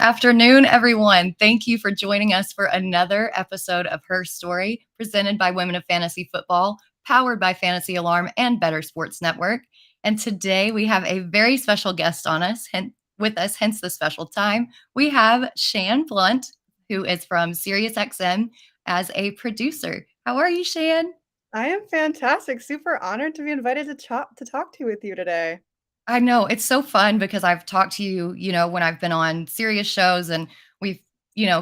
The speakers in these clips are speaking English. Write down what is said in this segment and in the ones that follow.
afternoon, everyone. Thank you for joining us for another episode of HERstory, presented by Women of Fantasy Football, powered by Fantasy Alarm and Better Sports Network. And today we have a very special guest with us, hence the special time. We have Shannon Blunt, who is from SiriusXM as a producer. How are you, Shan? I am fantastic. Super honored to be invited to talk to with you today. I know it's so fun because I've talked to you, when I've been on serious shows and we've,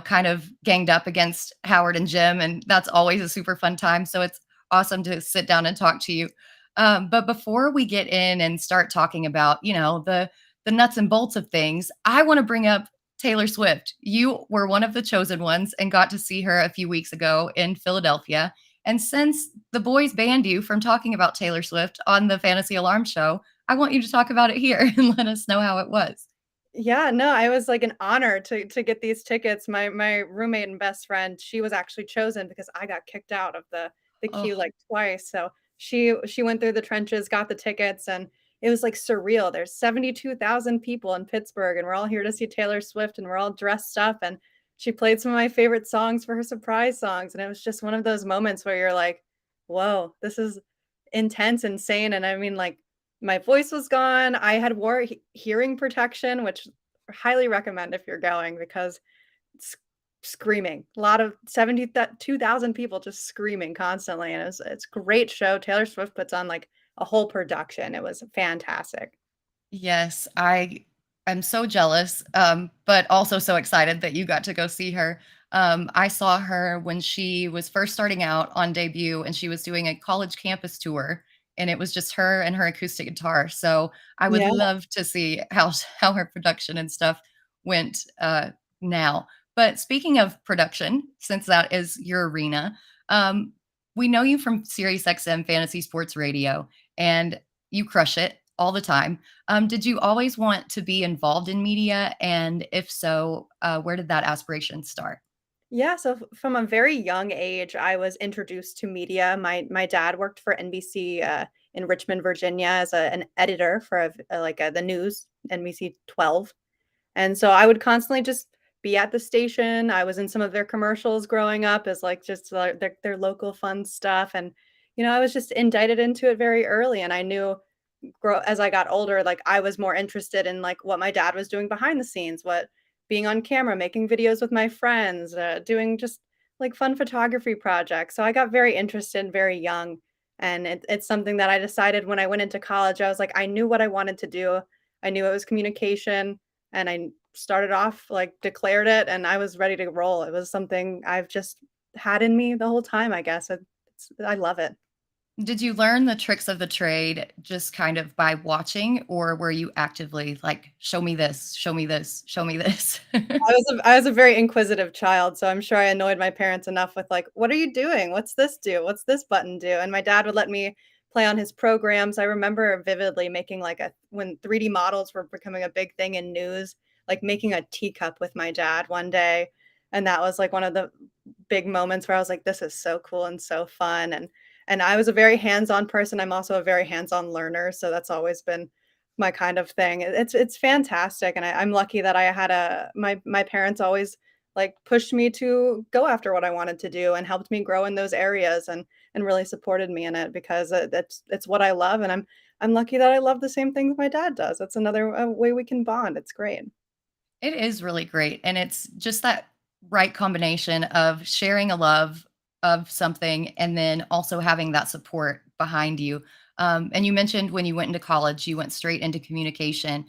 kind of ganged up against Howard and Jim, and that's always a super fun time. So it's awesome to sit down and talk to you. But before we get in and start talking about, the nuts and bolts of things, I want to bring up Taylor Swift. You were one of the chosen ones and got to see her a few weeks ago in Philadelphia. And since the boys banned you from talking about Taylor Swift on the Fantasy Alarm show, I want you to talk about it here and let us know how it was. Yeah, no, I was like an honor to get these tickets. My roommate and best friend, she was actually chosen because I got kicked out of the queue Oh, like twice. So she went through the trenches, got the tickets, and it was like surreal. There's 72,000 people in Pittsburgh, and we're all here to see Taylor Swift, and we're all dressed up. And she played some of my favorite songs for her surprise songs, and it was just one of those moments where you're like, "Whoa, this is intense, insane." And I mean, like my voice was gone. I had wore hearing protection, which I highly recommend if you're going because it's screaming. A lot of 72,000 people just screaming constantly, and it's a great show. Taylor Swift puts on like a whole production. It was fantastic. yes, I am so jealous, but also so excited that you got to go see her. I saw her when she was first starting out on debut, and she was doing a college campus tour, and it was just her and her acoustic guitar. So I would Yeah. love to see how her production and stuff went now. But speaking of production, since that is your arena, we know you from SiriusXM Fantasy Sports Radio, and you crush it all the time. Did you always want to be involved in media? And if so, where did that aspiration start? Yeah, so from a very young age, I was introduced to media. My dad worked for NBC in Richmond, Virginia, as an editor for the news, NBC 12. And so I would constantly just be at the station. I was in some of their commercials growing up as like just their local fun stuff. And, I was just indicted into it very early. And I knew as I got older, like I was more interested in like what my dad was doing behind the scenes, what being on camera, making videos with my friends, doing just like fun photography projects. So I got very interested very young. And it's something that I decided when I went into college. I was like, I knew what I wanted to do. I knew it was communication, and I started off like declared it, and I was ready to roll. It was something I've just had in me the whole time, I guess. I love it. Did you learn the tricks of the trade just kind of by watching, or were you actively like, show me this, show me this, show me this? I was a very inquisitive child, so I'm sure I annoyed my parents enough with like, "What are you doing? What's this do? What's this button do?" And my dad would let me play on his programs. I remember vividly making like when 3D models were becoming a big thing in news, like making a teacup with my dad one day, and that was like one of the big moments where I was like, "This is so cool and so fun." And I was a very hands-on person. I'm also a very hands-on learner, so that's always been my kind of thing. It's fantastic, and I'm lucky that I had my parents always, like, pushed me to go after what I wanted to do and helped me grow in those areas and really supported me in it because, it's what I love, and I'm lucky that I love the same things my dad does. That's another, way we can bond. It's great. It is really great. And it's just that right combination of sharing a love of something and then also having that support behind you. And you mentioned when you went into college, you went straight into communication.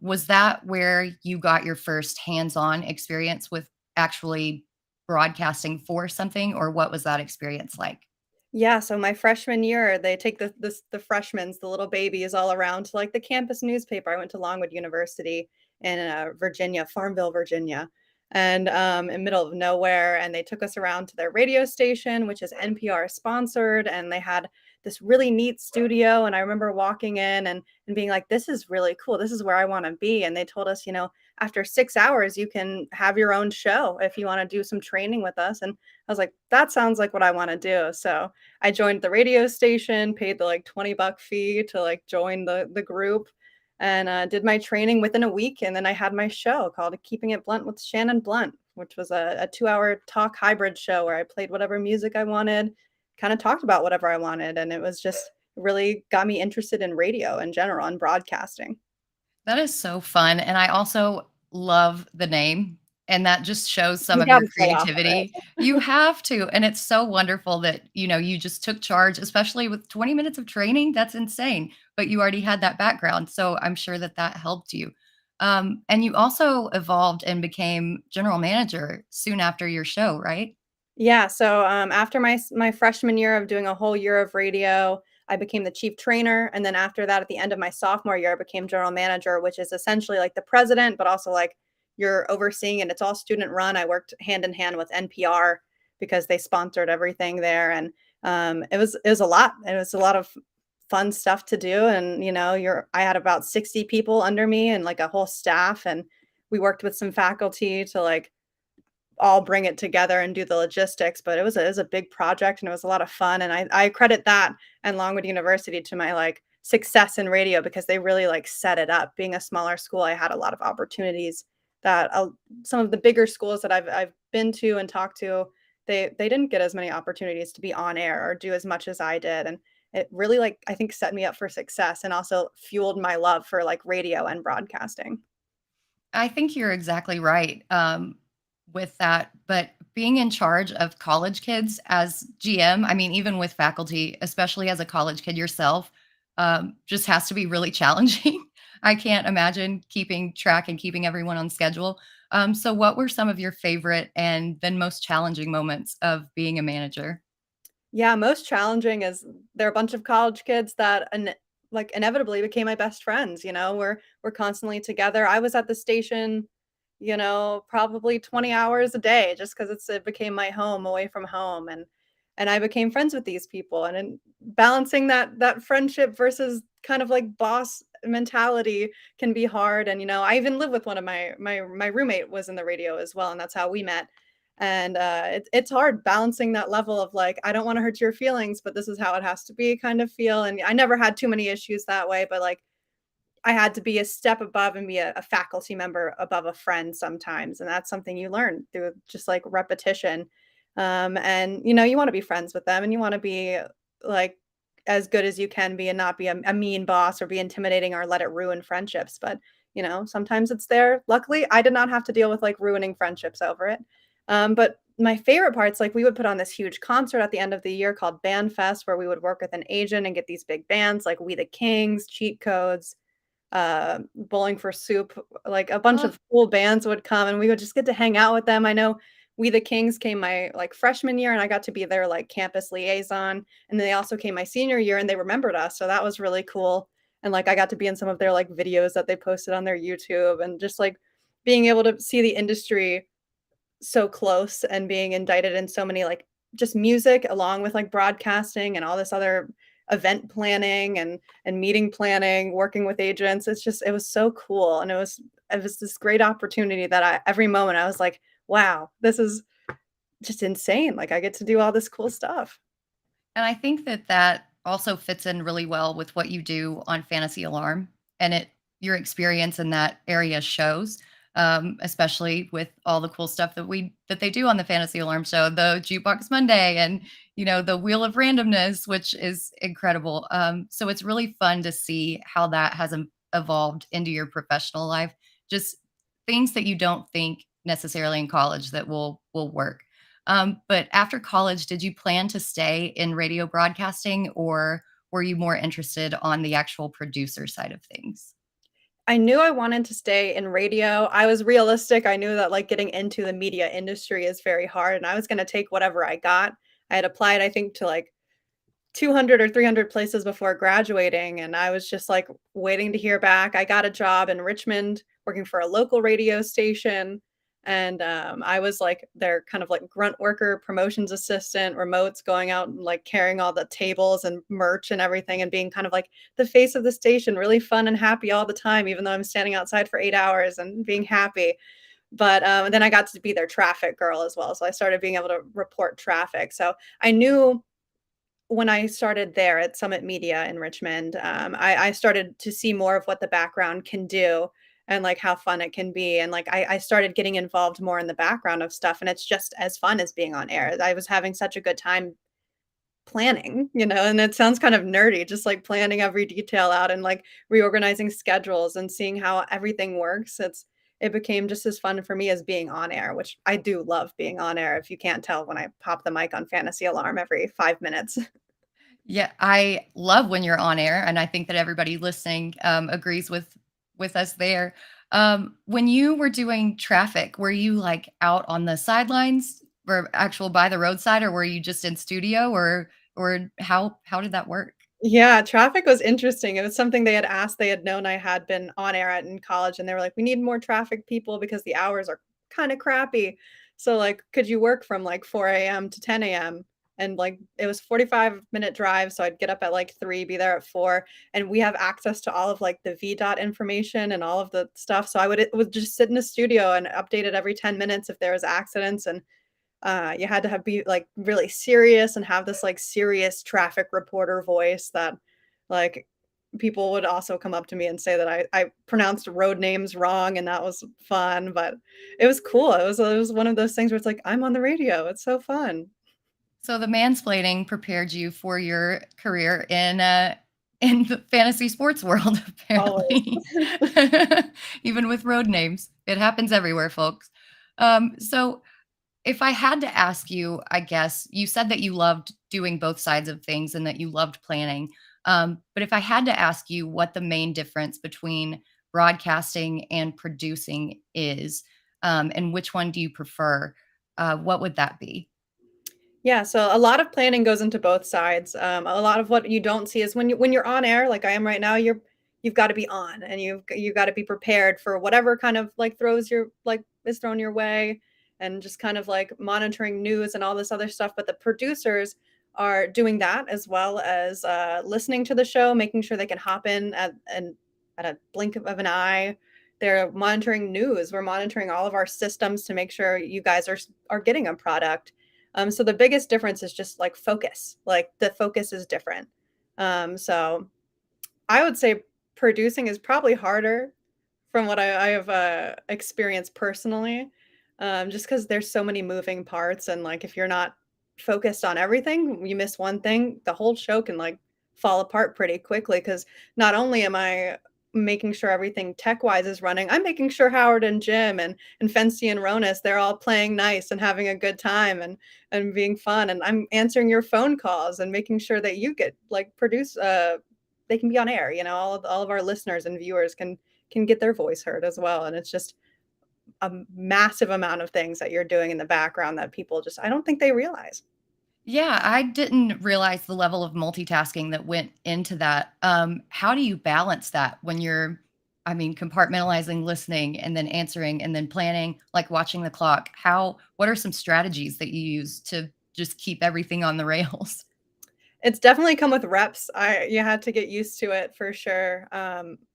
Was that where you got your first hands on experience with actually broadcasting for something, or what was that experience like? Yeah, so my freshman year, they take the freshmen, the little babies all around to, like, the campus newspaper. I went to Longwood University in, Virginia, Farmville, Virginia, and, in middle of nowhere, and they took us around to their radio station, which is NPR sponsored, and they had this really neat studio, and I remember walking in and being like, "This is really cool. This is where I wanna be," and they told us, "After 6 hours, you can have your own show if you wanna do some training with us," and I was like, "That sounds like what I wanna do," so I joined the radio station, paid the, like, $20 fee to, like, join the group, and did my training within a week. And then I had my show called Keeping It Blunt with Shannon Blunt, which was a 2-hour talk hybrid show where I played whatever music I wanted, kind of talked about whatever I wanted. And it was just really got me interested in radio in general and broadcasting. That is so fun, and I also love the name, and that just shows some You of your gotta play off of creativity. it. You have to, and it's so wonderful that, you just took charge, especially with 20 minutes of training, that's insane, but you already had that background, so I'm sure that that helped you. And you also evolved and became general manager soon after your show, right? Yeah, so, after my freshman year of doing a whole year of radio, I became the chief trainer, and then after that, at the end of my sophomore year, I became general manager, which is essentially like the president, but also like you're overseeing it. It's all student run. I worked hand in hand with NPR because they sponsored everything there, and it was a lot. It was a lot of fun stuff to do, and I had about 60 people under me and like a whole staff, and we worked with some faculty to like all bring it together and do the logistics, but it was a big project and it was a lot of fun, and I credit that and Longwood University to my, like, success in radio because they really, like, set it up. Being a smaller school, I had a lot of opportunities that, some of the bigger schools that I've been to and talked to, they didn't get as many opportunities to be on air or do as much as I did, and it really, like, I think set me up for success and also fueled my love for, like, radio and broadcasting. I think you're exactly right, with that, but being in charge of college kids as GM, I mean, even with faculty, especially as a college kid yourself, just has to be really challenging. I can't imagine keeping track and keeping everyone on schedule. So what were some of your favorite and then most challenging moments of being a manager? Yeah, most challenging is there are a bunch of college kids that like inevitably became my best friends, we're constantly together. I was at the station, probably 20 hours a day just because it became my home away from home, and I became friends with these people, and then balancing that friendship versus kind of like boss mentality can be hard. And I even live with one of my roommate was in the radio as well, and that's how we met. And it's hard balancing that level of like, I don't want to hurt your feelings, but this is how it has to be kind of feel. And I never had too many issues that way, but like I had to be a step above and be a faculty member above a friend sometimes. And that's something you learn through just like repetition. And you want to be friends with them and you want to be like as good as you can be and not be a mean boss or be intimidating or let it ruin friendships. But sometimes it's there. Luckily, I did not have to deal with like ruining friendships over it. But my favorite parts, like we would put on this huge concert at the end of the year called Band Fest, where we would work with an agent and get these big bands like We the Kings, Cheat Codes, Bowling for Soup, like a bunch Oh, of cool bands would come and we would just get to hang out with them. I know We the Kings came my like freshman year and I got to be their like campus liaison. And then they also came my senior year and they remembered us. So that was really cool. And like I got to be in some of their like videos that they posted on their YouTube and just like being able to see the industry so close and being indicted in so many like just music along with like broadcasting and all this other event planning and meeting planning, working with agents. It was so cool. And it was this great opportunity that every moment I was like, wow, this is just insane. Like I get to do all this cool stuff. and I think that that also fits in really well with what you do on Fantasy Alarm, and your experience in that area shows, especially with all the cool stuff that they do on the Fantasy Alarm show, the Jukebox Monday, and the Wheel of Randomness, which is incredible. So it's really fun to see how that has evolved into your professional life. Just things that you don't think necessarily in college that will work. But after college, did you plan to stay in radio broadcasting or were you more interested on the actual producer side of things? I knew I wanted to stay in radio. I was realistic. I knew that like getting into the media industry is very hard and I was going to take whatever I got. I had applied, I think, to like 200 or 300 places before graduating, and I was just, like, waiting to hear back. I got a job in Richmond working for a local radio station, and, I was, like, their kind of, like, grunt worker, promotions assistant, remotes, going out and, like, carrying all the tables and merch and everything and being kind of, like, the face of the station, really fun and happy all the time, even though I'm standing outside for 8 hours and being happy. But, then I got to be their traffic girl as well, so I started being able to report traffic. So I knew when I started there at Summit Media in Richmond, I started to see more of what the background can do and like how fun it can be. And like I started getting involved more in the background of stuff. And it's just as fun as being on air. I was having such a good time planning, and it sounds kind of nerdy, just like planning every detail out and like reorganizing schedules and seeing how everything works. It became just as fun for me as being on air, which I do love being on air. If you can't tell when I pop the mic on Fantasy Alarm every 5 minutes. Yeah, I love when you're on air, and I think that everybody listening agrees with us there. When you were doing traffic, were you like out on the sidelines or actual by the roadside, or were you just in studio, or how did that work? Yeah, traffic was interesting. It was something they had asked. They had known I had been on air at in college, and they were like, "We need more traffic people because the hours are kind of crappy. So, like, could you work from like 4 a.m. to 10 a.m.?" And like, it was 45-minute drive, so I'd get up at like 3, be there at 4, and we have access to all of like the VDOT information and all of the stuff. So I would just sit in the studio and update it every 10 minutes if there was accidents. And you had to be like really serious and have this like serious traffic reporter voice that like people would also come up to me and say that I pronounced road names wrong, and that was fun. But it was cool. It was one of those things where it's like, I'm on the radio. It's so fun. So the mansplaining prepared you for your career in the fantasy sports world, Always. apparently. Even with road names, it happens everywhere, folks. So if I had to ask you, I guess you said that you loved doing both sides of things and that you loved planning. But if I had to ask you what the main difference between broadcasting and producing is, and which one do you prefer, what would that be? Yeah, so a lot of planning goes into both sides. A lot of what you don't see is when you're on air, like I am right now, you've got to be on, and you've got to be prepared for whatever kind of like is thrown your way, and just kind of like monitoring news and all this other stuff. But the producers are doing that as well as listening to the show, making sure they can hop in at a blink of an eye. They're monitoring news. We're monitoring all of our systems to make sure you guys are getting a product. So the biggest difference is just like focus. Like the focus is different. So I would say producing is probably harder from what I have experienced personally, just because there's so many moving parts, and like if you're not focused on everything, you miss one thing, the whole show can like fall apart pretty quickly. Because not only am I making sure everything tech wise is running, I'm making sure Howard and Jim and Fancy and Ronas, they're all playing nice and having a good time and being fun, and I'm answering your phone calls and making sure that you get like produce they can be on air. All of our listeners and viewers can get their voice heard as well. And it's just a massive amount of things that you're doing in the background that people just, I don't think they realize. Yeah, I didn't realize the level of multitasking that went into that. How do you balance that when you're, I mean, compartmentalizing listening and then answering and then planning, like watching the clock? What are some strategies that you use to just keep everything on the rails? It's definitely come with reps. You had to get used to it for sure.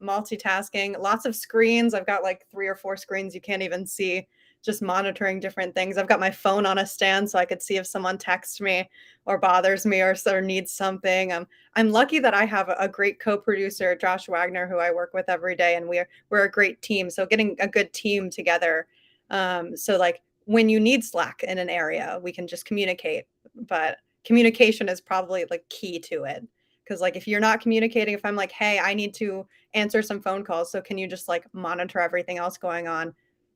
Multitasking, lots of screens. I've got like 3 or 4 screens you can't even see, just monitoring different things. I've got my phone on a stand so I could see if someone texts me or bothers me or needs something. I'm lucky that I have a great co-producer, Josh Wagner, who I work with every day, and we're a great team. So getting a good team together. So like when you need Slack in an area, we can just communicate. But communication is probably like key to it, because like if you're not communicating, if I'm like, hey, I need to answer some phone calls, so can you just like monitor everything else going on,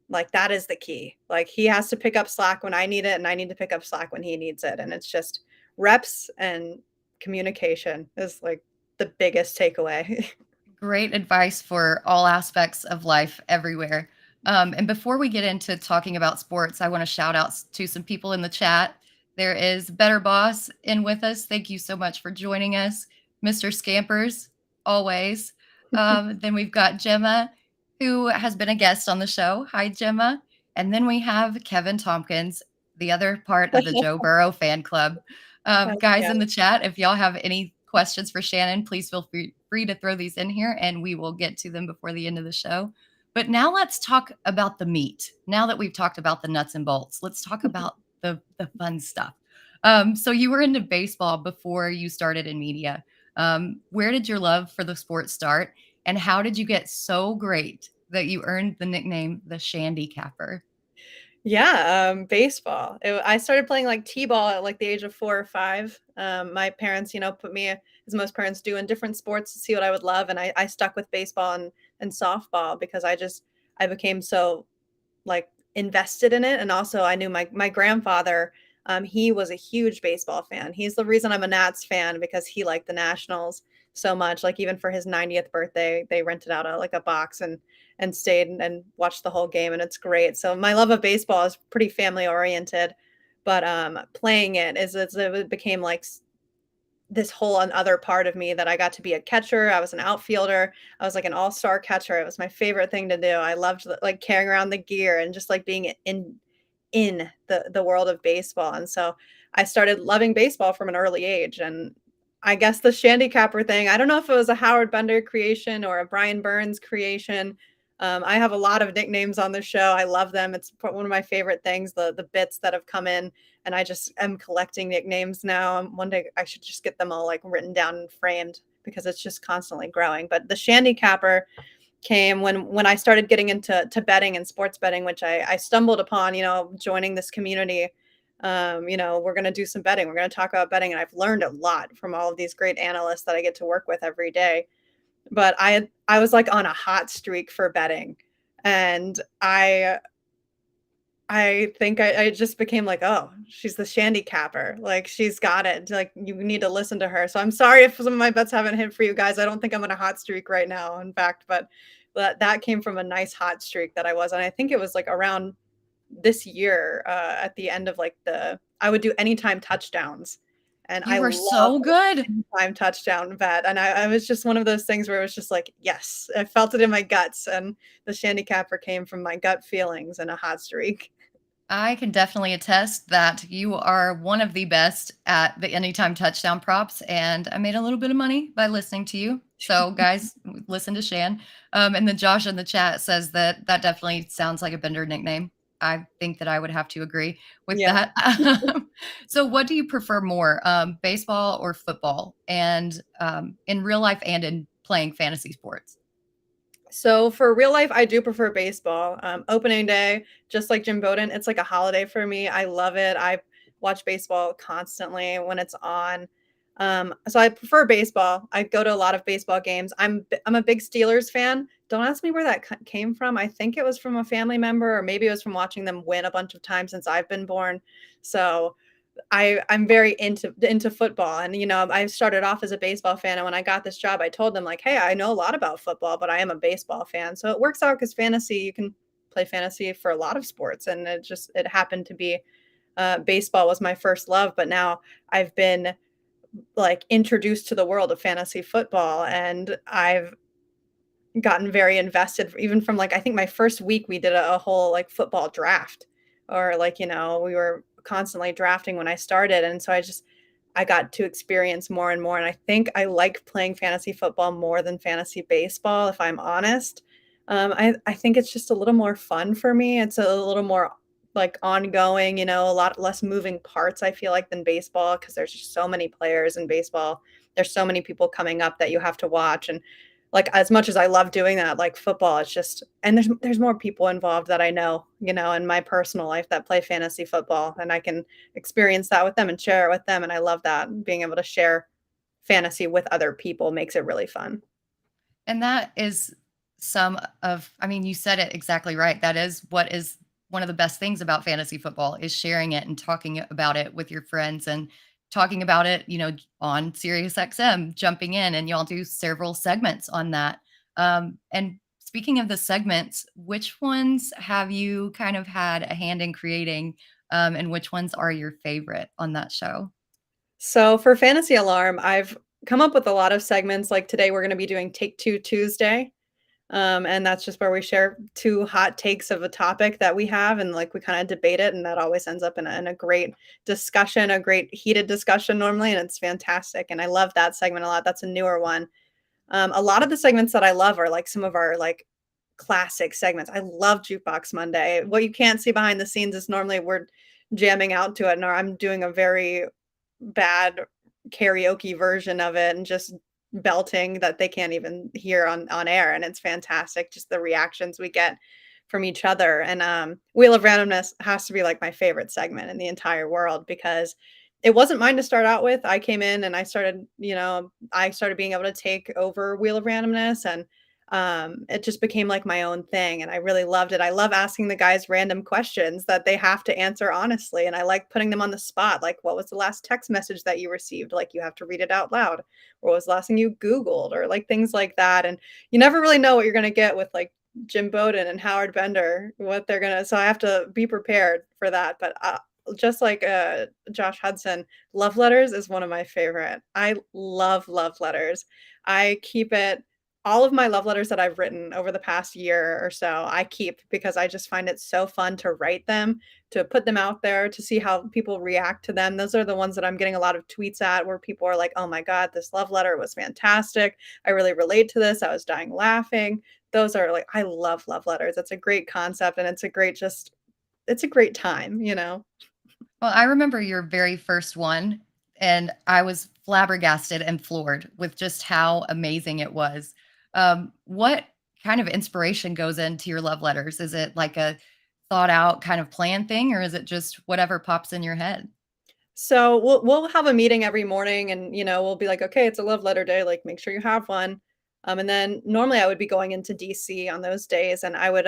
like that is the key. Like he has to pick up Slack when I need it, and I need to pick up Slack when he needs it. And it's just reps, and communication is like the biggest takeaway. Great advice for all aspects of life everywhere. And before we get into talking about sports, I want to shout out to some people in the chat. There is Better Boss in with us. Thank you so much for joining us. Mr. Scampers, always. Then we've got Gemma, who has been a guest on the show. Hi, Gemma. And then we have Kevin Tompkins, the other part of the Joe Burrow fan club. Guys Yeah. in the chat, if y'all have any questions for Shannon, please feel free to throw these in here and we will get to them before the end of the show. But now let's talk about the meat. Now that we've talked about the nuts and bolts, let's talk about the fun stuff. So you were into baseball before you started in media. Where did your love for the sport start, and how did you get so great that you earned the nickname the Shandy Capper? Yeah, baseball. I started playing like t-ball at like the age of 4 or 5. My parents, put me, as most parents do, in different sports to see what I would love, and I stuck with baseball and softball because I became so like invested in it. And also I knew my grandfather, he was a huge baseball fan. He's the reason I'm a Nats fan because he liked the Nationals so much. Like even for his 90th birthday, they rented out a box and stayed and watched the whole game, and it's great. So my love of baseball is pretty family oriented, but playing it became like this whole other part of me that I got to be a catcher. I was an outfielder. I was like an all-star catcher. It was my favorite thing to do. I loved like carrying around the gear and just like being in the world of baseball. And so I started loving baseball from an early age. And I guess the Shandy Capper thing, I don't know if it was a Howard Bender creation or a Brian Burns creation. I have a lot of nicknames on the show. I love them. It's one of my favorite things, the bits that have come in, and I just am collecting nicknames now. One day I should just get them all like written down and framed because it's just constantly growing. But the Shandy Capper came when I started getting into betting and sports betting, which I stumbled upon, joining this community. We're going to do some betting. We're going to talk about betting. And I've learned a lot from all of these great analysts that I get to work with every day. But I was like on a hot streak for betting. And I think I just became like, oh, she's the Shandy Capper. Like she's got it. Like you need to listen to her. So I'm sorry if some of my bets haven't hit for you guys. I don't think I'm on a hot streak right now, in fact, but that came from a nice hot streak that I was. And I think it was like around this year, at the end of like I would do anytime touchdowns. And You I were love so good. anytime touchdown bet. And I was just one of those things where it was just like, yes, I felt it in my guts. And the Shandy Capper came from my gut feelings and a hot streak. I can definitely attest that you are one of the best at the anytime touchdown props, and I made a little bit of money by listening to you. So, guys, listen to Shan. And then Josh in the chat says that that definitely sounds like a Bender nickname. I think that I would have to agree with Yeah. that. So, what do you prefer more, baseball or football? And in real life and in playing fantasy sports? So for real life, I do prefer baseball. Opening day, just like Jim Bowden, it's like a holiday for me. I love it. I watch baseball constantly when it's on. So I prefer baseball. I go to a lot of baseball games. I'm a big Steelers fan. Don't ask me where that came from. I think it was from a family member, or maybe it was from watching them win a bunch of times since I've been born. So I'm very into football, and I started off as a baseball fan, and when I got this job I told them like, hey, I know a lot about football, but I am a baseball fan. So it works out because fantasy, you can play fantasy for a lot of sports, and it happened to be baseball was my first love, but now I've been like introduced to the world of fantasy football, and I've gotten very invested even from like I think my first week we did a whole like football draft, or like we were constantly drafting when I started, and so I got to experience more and more, and I think I like playing fantasy football more than fantasy baseball, if I'm honest. I think it's just a little more fun for me. It's a little more like ongoing, a lot less moving parts, I feel like, than baseball, because there's just so many players in baseball. There's so many people coming up that you have to watch, and like as much as I love doing that, like football, it's just, and there's more people involved that I know, in my personal life that play fantasy football, and I can experience that with them and share it with them. And I love that being able to share fantasy with other people makes it really fun. And that is I mean, you said it exactly right. That is what is one of the best things about fantasy football is sharing it and talking about it with your friends and talking about it, on SiriusXM, jumping in, and y'all do several segments on that. And speaking of the segments, which ones have you kind of had a hand in creating, and which ones are your favorite on that show? So for Fantasy Alarm, I've come up with a lot of segments. Like today, we're going to be doing Take Two Tuesday. And that's just where we share two hot takes of a topic that we have, and like we kind of debate it, and that always ends up in a great discussion, a great heated discussion normally, and it's fantastic. And I love that segment a lot. That's a newer one. A lot of the segments that I love are like some of our like classic segments. I love Jukebox Monday. What you can't see behind the scenes is normally we're jamming out to it, or I'm doing a very bad karaoke version of it and just belting that they can't even hear on air, and it's fantastic just the reactions we get from each other. And Wheel of Randomness has to be like my favorite segment in the entire world because it wasn't mine to start out with. I came in and I started being able to take over Wheel of Randomness, and it just became like my own thing, and I really loved it. I love asking the guys random questions that they have to answer honestly, and I like putting them on the spot. Like, what was the last text message that you received? Like, you have to read it out loud. Or what was the last thing you Googled? Or like things like that. And you never really know what you're gonna get with like Jim Bowden and Howard Bender, what they're gonna. So I have to be prepared for that. But just like Josh Hudson, love letters is one of my favorite. I love letters. I keep it all of my love letters that I've written over the past year or so, I keep because I just find it so fun to write them, to put them out there, to see how people react to them. Those are the ones that I'm getting a lot of tweets at where people are like, "Oh my god, this love letter was fantastic. I really relate to this. I was dying laughing." Those are like I love letters. It's a great concept and it's a great time, you know? Well, I remember your very first one, and I was flabbergasted and floored with just how amazing it was. What kind of inspiration goes into your love letters? Is it like a thought out kind of plan thing, or is it just whatever pops in your head? So we'll have a meeting every morning and we'll be like, okay, it's a love letter day, like make sure you have one. And then normally I would be going into DC on those days and I would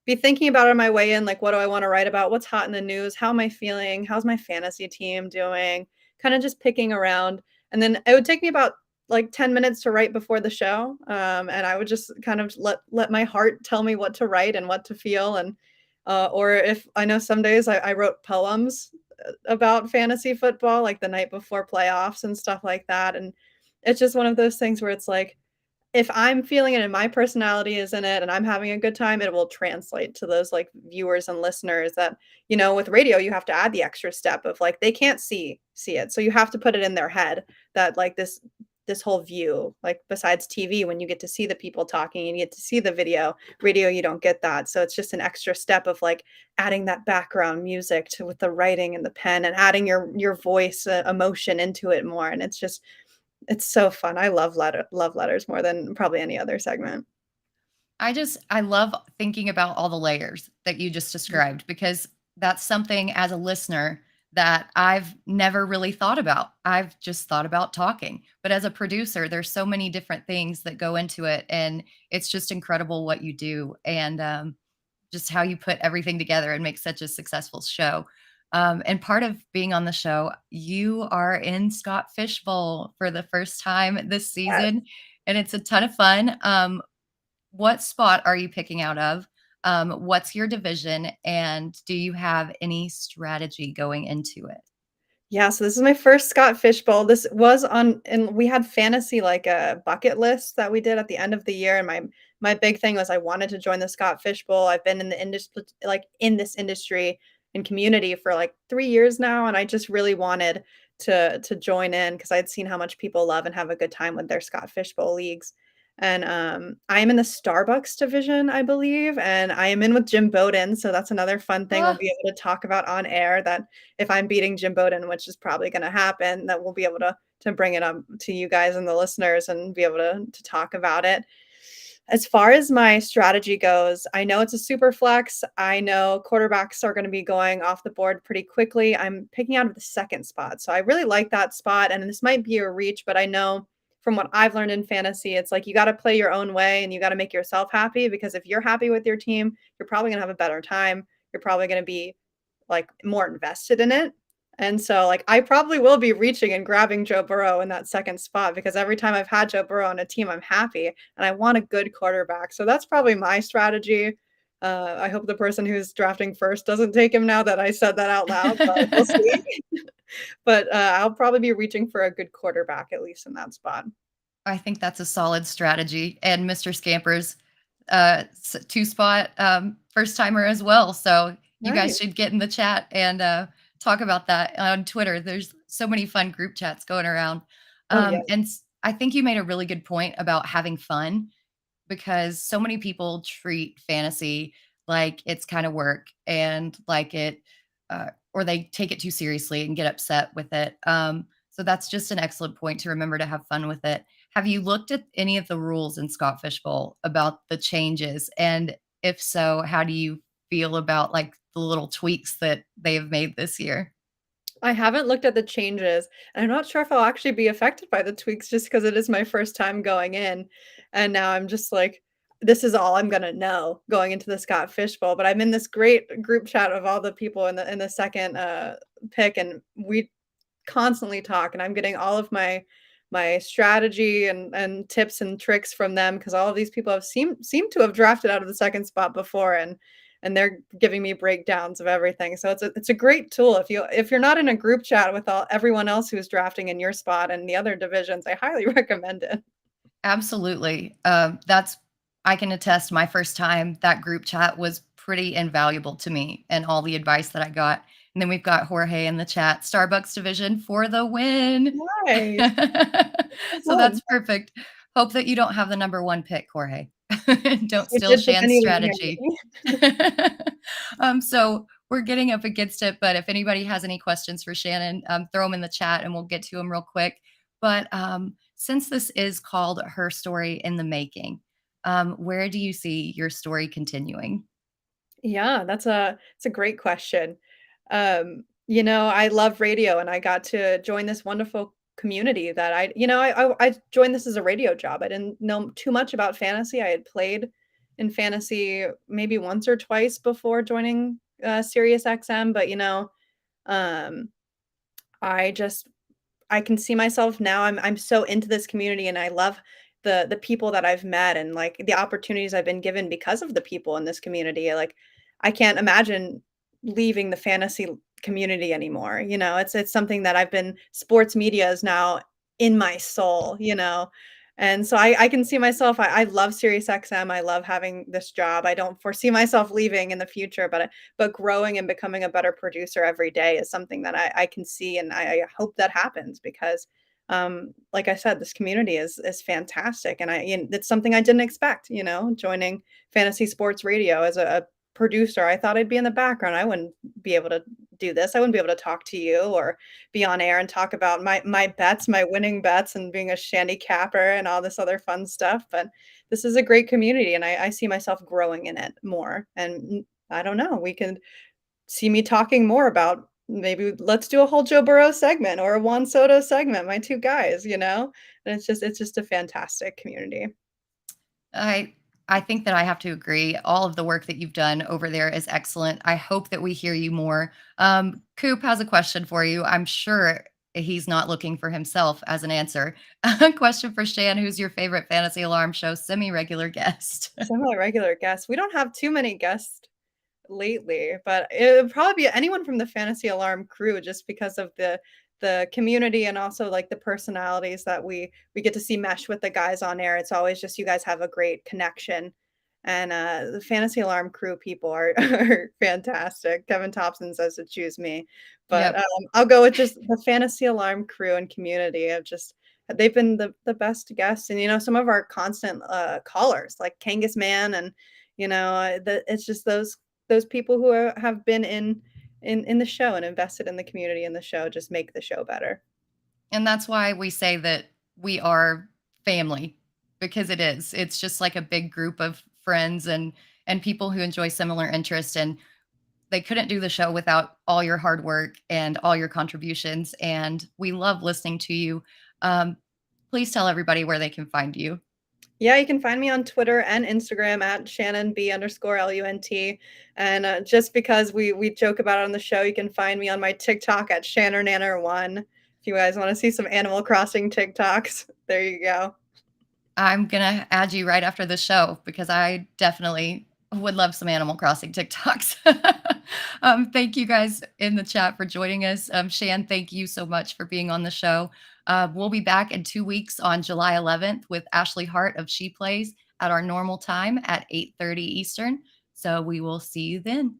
be thinking about it on my way in, like what do I want to write about? What's hot in the news? How am I feeling? How's my fantasy team doing? Kind of just picking around. And then it would take me about like 10 minutes to write before the show. And I would just kind of let my heart tell me what to write and what to feel. And or if I know some days I wrote poems about fantasy football, like the night before playoffs and stuff like that. And it's just one of those things where it's like, if I'm feeling it and my personality is in it and I'm having a good time, it will translate to those like viewers and listeners that, with radio, you have to add the extra step of like they can't see it. So you have to put it in their head that like this whole view, like besides TV, when you get to see the people talking and you get to see the radio, you don't get that. So it's just an extra step of like adding that background music to with the writing and the pen and adding your voice emotion into it more. And it's so fun. I love letters more than probably any other segment. I love thinking about all the layers that you just Mhm. described because that's something as a listener that I've never really thought about. I've just thought about talking. But as a producer, there's so many different things that go into it and it's just incredible what you do and just how you put everything together and make such a successful show. And part of being on the show, you are in Scott Fishbowl for the first time this Yes. season, and it's a ton of fun. What spot are you picking out of? What's your division? And do you have any strategy going into it? Yeah, so this is my first Scott Fishbowl. This was on and we had fantasy like a bucket list that we did at the end of the year, and my big thing was I wanted to join the Scott Fishbowl. I've been in the industry like in this industry and community for like 3 years now, and I just really wanted to join in because I'd seen how much people love and have a good time with their Scott Fishbowl leagues. And I'm in the Starbucks division, I believe, and I am in with Jim Bowden, so that's another fun thing we'll Ah, be able to talk about on air that if I'm beating Jim Bowden, which is probably gonna happen, that we'll be able to bring it up to you guys and the listeners and be able to talk about it. As far as my strategy goes, I know it's a super flex. I know quarterbacks are going to be going off the board pretty quickly. I'm picking out of the second spot. So I really like that spot. And this might be a reach, but I know from what I've learned in fantasy, it's like you got to play your own way and you got to make yourself happy because if you're happy with your team, you're probably going to have a better time. You're probably going to be like more invested in it. And so like I probably will be reaching and grabbing Joe Burrow in that second spot because every time I've had Joe Burrow on a team, I'm happy and I want a good quarterback. So that's probably my strategy. I hope the person who's drafting first doesn't take him now that I said that out loud, but we'll see. But I'll probably be reaching for a good quarterback at least in that spot. I think that's a solid strategy. And Mr. Scamper's two spot first timer as well. So you guys Nice. should get in the chat and talk about that on Twitter. There's so many fun group chats going around. Oh yeah. I think you made a really good point about having fun because so many people treat fantasy like it's kind of work and like it or they take it too seriously and get upset with it. So that's just an excellent point to remember to have fun with it. Have you looked at any of the rules in Scott Fishbowl about the changes? And if so, how do you feel about like the little tweaks that they have made this year? I haven't looked at the changes, and I'm not sure if I'll actually be affected by the tweaks just because it is my first time going in, and now I'm just like, "This is all I'm gonna know going into the Scott Fishbowl," but I'm in this great group chat of all the people in the 2nd, pick, and we constantly talk, and I'm getting all of my strategy and tips and tricks from them because all of these people have seem to have drafted out of the 2nd spot before, and they're giving me breakdowns of everything. So it's a great tool if you're not in a group chat with everyone else who's drafting in your spot and the other divisions, I highly recommend it. Absolutely. That's I can attest my first time that group chat was pretty invaluable to me and all the advice that I got. And then we've got Jorge in the chat, Starbucks division for the win. Nice. So Fun. that's perfect. Hope that you don't have the number one pick, Jorge. Don't It steal did put Shan's anyone strategy. here. So we're getting up against it, but if anybody has any questions for Shannon, throw them in the chat and we'll get to them real quick. But since this is called Her Story in the Making, where do you see your story continuing? Yeah, it's a great question. I love radio and I got to join this wonderful community that I joined this as a radio job. I didn't know too much about fantasy. I had played in fantasy maybe once or twice before joining SiriusXM, but um, I just I can see myself now. I'm so into this community and I love the people that I've met and like the opportunities I've been given because of the people in this community. Like I can't imagine leaving the fantasy community anymore. It's something that I've been sports media is now in my soul. And so I can see myself. I love SiriusXM. I love having this job. I don't foresee myself leaving in the future, but growing and becoming a better producer every day is something that I can see, and I hope that happens because, like I said, this community is fantastic, and it's something I didn't expect. Joining fantasy sports radio as a producer, I thought I'd be in the background. I wouldn't be able to do this. I wouldn't be able to talk to you or be on air and talk about my bets, my winning bets, and being a shandy capper and all this other fun stuff. But this is a great community, and I see myself growing in it more. And I don't know, we can see me talking more about maybe let's do a whole Joe Burrow segment or a Juan Soto segment, my 2 guys. And it's just a fantastic community. I I think that I have to agree. All of the work that you've done over there is excellent. I hope that we hear you more. Coop has a question for you. I'm sure he's not looking for himself as an answer. A question for Shan, who's your favorite fantasy alarm show semi-regular guest? Semi-regular guests. We don't have too many guests lately, but it would probably be anyone from the Fantasy Alarm crew just because of the community and also like the personalities that we get to see mesh with the guys on air. It's always just you guys have a great connection. And the Fantasy Alarm crew people are, are fantastic. Kevin Thompson says to choose me, but Yep. I'll go with just the Fantasy Alarm crew and community of just they've been the best guests and some of our constant callers like Kangas Man and it's just those people who have been in the show and invested in the community in the show just make the show better. And that's why we say that we are family because it is. It's just like a big group of friends and people who enjoy similar interests and they couldn't do the show without all your hard work and all your contributions and we love listening to you. Please tell everybody where they can find you. Yeah, you can find me on Twitter and Instagram at ShannonB_LUNT. And just because we joke about it on the show, you can find me on my TikTok at ShannonNanner1. If you guys want to see some Animal Crossing TikToks, there you go. I'm gonna add you right after the show because I definitely would love some Animal Crossing TikToks. Thank you guys in the chat for joining us. Shan, thank you so much for being on the show. We'll be back in 2 weeks on July 11th with Ashley Hart of She Plays at our normal time at 8:30 Eastern. So we will see you then.